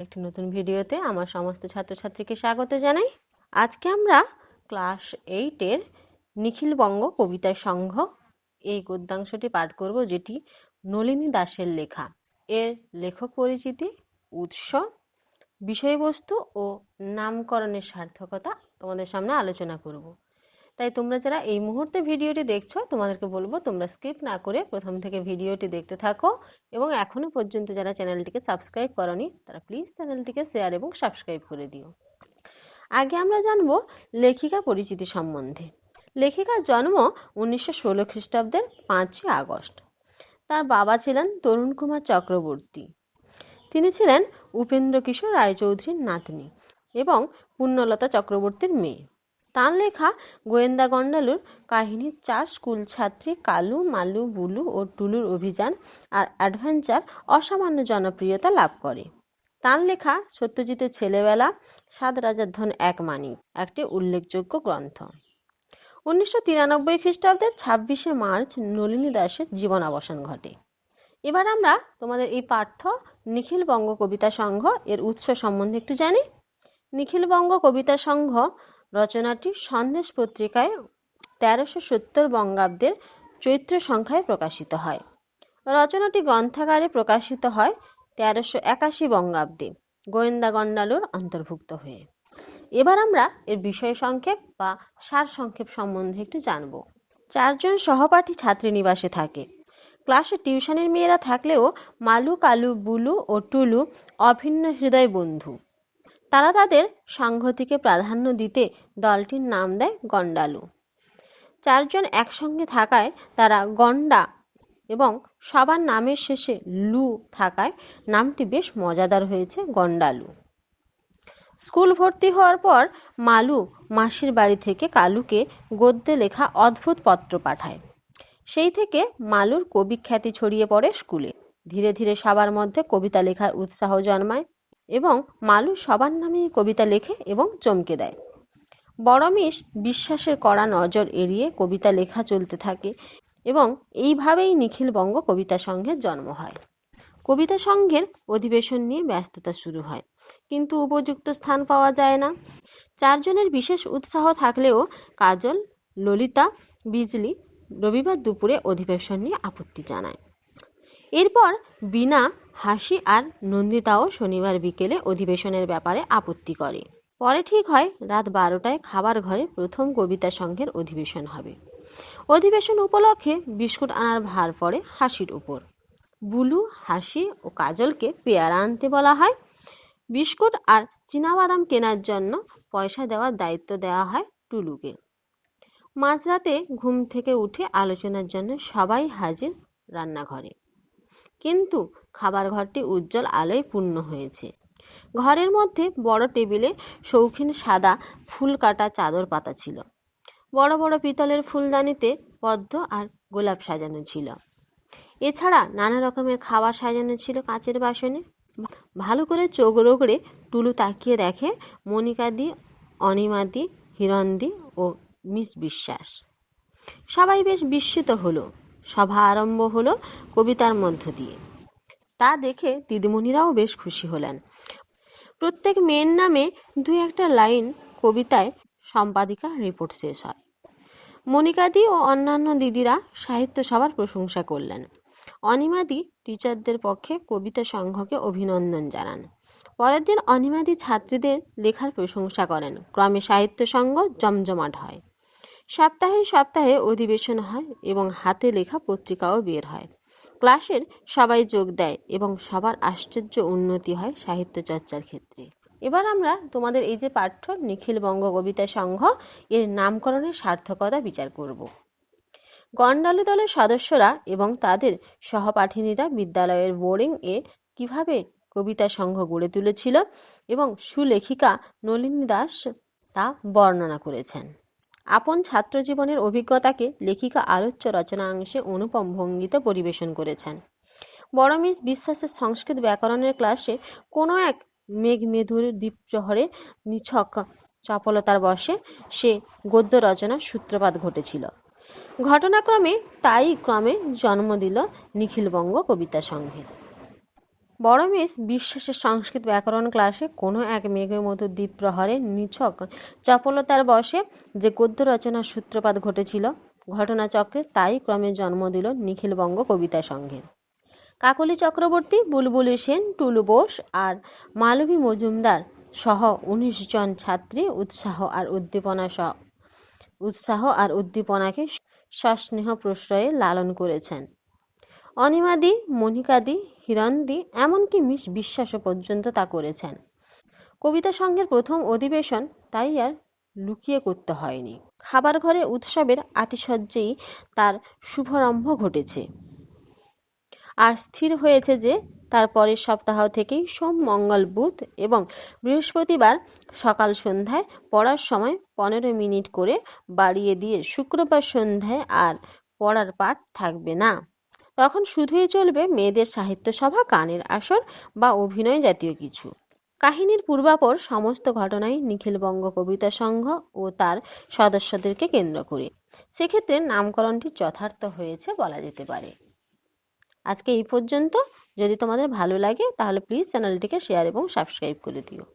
একটি নতুন ভিডিওতে আমার সমস্ত ছাত্রছাত্রীকে স্বাগত জানাই। আজকে আমরা ক্লাস 8 এর নিখিলবঙ্গ কবিতা সংঘ এই গদ্যাংশটি পাঠ করব, যেটি নলিনী দাসের লেখা। এর লেখক পরিচিতি, উৎস, বিষয়বস্তু ও নামকরণের সার্থকতা তোমাদের সামনে আলোচনা করব। তাই তোমরা যারা এই মুহূর্তে ভিডিওটি দেখছো, তোমাদেরকে বলবো তোমরা স্কিপ না করে প্রথম থেকে ভিডিওটি দেখতে থাকো, এবং এখনো পর্যন্ত যারা চ্যানেলটিকে সাবস্ক্রাইব করনি তারা প্লিজ চ্যানেলটিকে শেয়ার এবং সাবস্ক্রাইব করে দিও। আগে আমরা জানবো লেখিকা পরিচিতি সম্বন্ধে। লেখিকার জন্ম 1916 খ্রিস্টাব্দের 5 আগস্ট। তার বাবা ছিলেন তরুণ কুমার চক্রবর্তী। তিনি ছিলেন উপেন্দ্র কিশোর রায়চৌধুরীর নাতনি এবং পূর্ণলতা চক্রবর্তীর মেয়ে। তাঁর লেখা গোয়েন্দা গন্ডালুর কাহিনী 4 স্কুল ছাত্রী কালু, মালু, বুলু ও টুলুর অভিযান আর অ্যাডভেঞ্চার অসামান্য জনপ্রিয়তা লাভ করে। তাঁর লেখা সত্যজিতের ছেলেবেলা, 7 রাজার ধন 1 মানিক একটি উল্লেখযোগ্য গ্রন্থ। 1993 খ্রিস্টাব্দের 26শে মার্চ নলিনী দাসের জীবনাবসান ঘটে। এবার আমরা তোমাদের এই পাঠ্য নিখিলবঙ্গ কবিতা সংঘ এর উৎস সম্বন্ধে একটু জানি। নিখিলবঙ্গ কবিতা সংঘ রচনাটি সন্দেশ পত্রিকায় 1370 বঙ্গাব্দের চৈত্র সংখ্যায় প্রকাশিত হয়। রচনাটি গ্রন্থাগারে প্রকাশিত হয় 1381 বঙ্গাব্দে গোয়েন্দা গন্ডালুর অন্তর্ভুক্ত হয়ে। এবার আমরা এর বিষয় সংক্ষেপ বা সার সংক্ষেপ সম্বন্ধে একটু জানব। 4 জন সহপাঠী ছাত্রীনিবাসে থাকে। ক্লাসে টিউশনের মেয়েরা থাকলেও মালু, কালু, বুলু ও টুলু অভিন্ন হৃদয় বন্ধু। তারা তাদের সংহতিকে প্রাধান্য দিতে দলটির নাম দেয় গন্ডালু। 4 জন একসঙ্গে থাকায় তারা গন্ডা এবং সবার নামের শেষে লু থাকায় নামটি বেশ মজাদার হয়েছে, গন্ডালু। স্কুল ভর্তি হওয়ার পর মালু মাসির বাড়ি থেকে কালুকে গদ্যে লেখা অদ্ভুত পত্র পাঠায়। সেই থেকে মালুর কবি খ্যাতি ছড়িয়ে পড়ে স্কুলে। ধীরে ধীরে সবার মধ্যে কবিতা লেখার উৎসাহ জন্মায় এবং মালু সবার নামেই কবিতা লেখে এবং চমকে দেয়। বড় মিস বিশ্বাসের কড়া নজর এড়িয়ে কবিতা লেখা চলতে থাকে এবং এইভাবেই নিখিলবঙ্গ কবিতা সংঘের জন্ম হয়। কবিতা সংঘের অধিবেশন নিয়ে ব্যস্ততা শুরু হয়, কিন্তু উপযুক্ত স্থান পাওয়া যায় না। 4 জনের বিশেষ উৎসাহ থাকলেও কাজল, ললিতা, বিজলি রবিবার দুপুরে অধিবেশন নিয়ে আপত্তি জানায়। এরপর বিনা, হাসি আর নন্দিতাও শনিবার বিকেলে অধিবেশনের ব্যাপারে আপত্তি করে। পরে ঠিক হয় রাত 12টায় খাবার ঘরে প্রথম কবিতা সংঘের অধিবেশন হবে। অধিবেশন উপলক্ষে বিস্কুট আনার ভার পড়ে হাসির উপর। বুলু, হাসি ও কাজলকে পেয়ারা আনতে বলা হয়। বিস্কুট আর চীনাবাদাম কেনার জন্য পয়সা দেওয়ার দায়িত্ব দেওয়া হয় টুলুকে। মাঝরাতে ঘুম থেকে উঠে আলোচনার জন্য সবাই হাজির রান্নাঘরে, কিন্তু খাবার ঘরটি উজ্জ্বল আলোয় পূর্ণ হয়েছে। ঘরের মধ্যে বড় টেবিলে শৌখিন সাদা ফুল কাটা চাদর পাতা ছিল। বড় বড় পিতলের ফুলদানিতে পদ্ম আর গোলাপ সাজানো ছিল। এছাড়া নানা রকমের খাবার সাজানো ছিল কাচের বাসনে। ভালো করে চোখ রগড়ে টুলু তাকিয়ে দেখে মনিকাদি, অনিমাদি, হিরণদি ও মিস বিশ্বাস। সবাই বেশ বিস্মিত হলো। সভা আরম্ভ হলো কবিতার মধ্য দিয়ে। তা দেখে দিদিমণিরাও বেশ খুশি হলেন। প্রত্যেক মেয়ের নামে 2-1টা লাইন কবিতায় সম্পাদিকার রিপোর্ট শেষ হয়। মনিকাদি ও অন্যান্য দিদিরা সাহিত্য সভার প্রশংসা করলেন। অনিমাদি টিচারদের পক্ষে কবিতা সংঘকে অভিনন্দন জানান। পরের দিন অনিমাদি ছাত্রীদের লেখার প্রশংসা করেন। ক্রমে সাহিত্য সংঘ জমজমাট হয়। সপ্তাহে সপ্তাহে অধিবেশন হয় এবং হাতে লেখা পত্রিকাও বের হয়। ক্লাসের সবাই যোগ দেয় এবং সবার আশ্চর্য উন্নতি হয় সাহিত্য চর্চার ক্ষেত্রে। এবার আমরা তোমাদের এই যে পাঠ্য নিখিলবঙ্গ কবিতা সংঘ এর নামকরণের সার্থকতা বিচার করব। গন্ডালু দলের সদস্যরা এবং তাদের সহপাঠিনীরা বিদ্যালয়ের বোর্ডিং এ কিভাবে কবিতা সংঘ গড়ে তুলেছিল এবং সুলেখিকা নলিনী দাস তা বর্ণনা করেছেন। আপন ছাত্র জীবনের অভিজ্ঞতাকে লেখিকা আলোচ্য রচনাংশে অনুপম ভঙ্গিতে পরিবেশন করেছেন। বড় মিস বিশ্বাসের সংস্কৃত ব্যাকরণের ক্লাসে কোনো এক মেঘমেধুর দ্বীপশহরে নিছক চপলতার বশে সে গদ্য রচনার সূত্রপাত ঘটেছিল। ঘটনাক্রমে তাই ক্রমে জন্ম দিল নিখিলবঙ্গ কবিতা সংঘের। বড় মিস বিশ্বাসের সংস্কৃত ব্যাকরণ ক্লাসে কোনো এক মেঘের মতো দ্বীপ্রহরে নিছক চপলতার বশে যে গদ্য রচনার সূত্রপাত ঘটেছিল ঘটনাচক্রে, তাই ক্রমে জন্ম দিল নিখিলবঙ্গ কবিতা সংঘের। কাকলি চক্রবর্তী, বুলবুলি সেন, টুলু বোস আর মালবী মজুমদার সহ 19 জন ছাত্রী উৎসাহ আর উদ্দীপনাকে সস্নেহ প্রশ্রয়ে লালন করেছেন। অনিমাদি, মনিকাদি, হিরণদি, এমনকি মিস বিশ্বাসও পর্যন্ত তা করেছেন। কবিতা সংঘের প্রথম অধিবেশন তাই আর লুকিয়ে করতে হয়নি। খাবার ঘরে উৎসবের আতিশয্যেই তার শুভারম্ভ ঘটেছে। আর স্থির হয়েছে যে তার পরের সপ্তাহ থেকেই সোম, মঙ্গল, বুধ এবং বৃহস্পতিবার সকাল সন্ধ্যায় পড়ার সময় 15 মিনিট করে বাড়িয়ে দিয়ে শুক্রবার সন্ধ্যায় আর পড়ার পাঠ থাকবে না। তখন শুধুই চলবে মেয়েদের সাহিত্য সভা, গানের আসর বা অভিনয় জাতীয় কিছু। কাহিনীর পূর্বাপর সমস্ত ঘটনাই নিখিলবঙ্গ কবিতা সংঘ ও তার সদস্যদেরকে কেন্দ্র করে। সেক্ষেত্রে নামকরণটি যথার্থ হয়েছে বলা যেতে পারে। আজকে এই পর্যন্ত। যদি তোমাদের ভালো লাগে তাহলে প্লিজ চ্যানেলটিকে শেয়ার এবং সাবস্ক্রাইব করে দিও।